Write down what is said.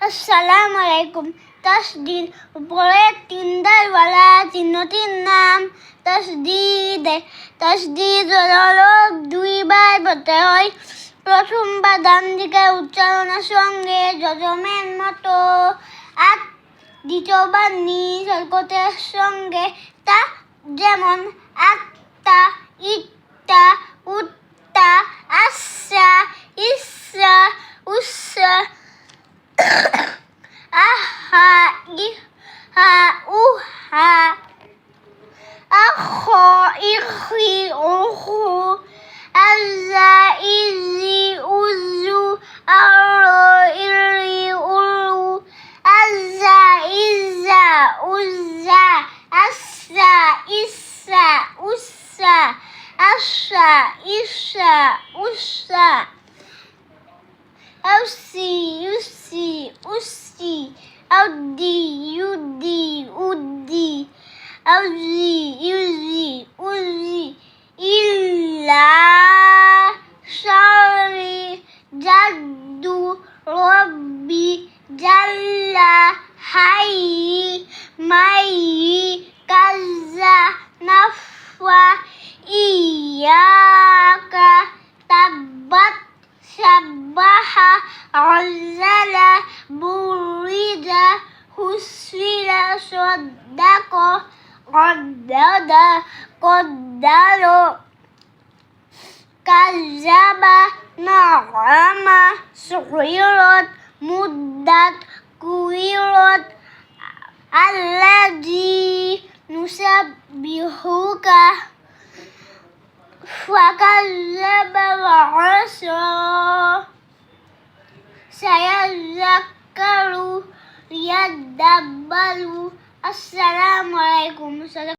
আসসালামু আলাইকুম। তসদিদ উপরের তিন দালওয়ালা চিহ্নটির নাম তসদিদ। তসদিদ হলো দুইবার বলতে হয়। প্রথমবার ডান দিকে উচ্চারণের সঙ্গে যজমের মতো আর দ্বিতীয়বার নিজ হরকতের সঙ্গে তা, যেমন আত্তা, ইত্তা, উত্তা, আস্সা, ইসরা, উসরা, আহা, ইহা, উহা, আখ, ইখি, উহু, আযা, ইজি, উজু, আর, ইরি, উরু, আযা, ইজা, উজ্জা, আসা, ইসা, উসা, আশা, ইশা, উসা, أوسي يسي أسي أودي يدي أدي أوزي يزي أزي إلا شري جد ربي جل حي مي كذا نفوى إياك تبت سبح عزل برد حسن صدق قدد قدر كذب نعم سعرت مدت كورت الذي نسبحك فكذب وعصى سيذكر يدبر. السلام عليكم.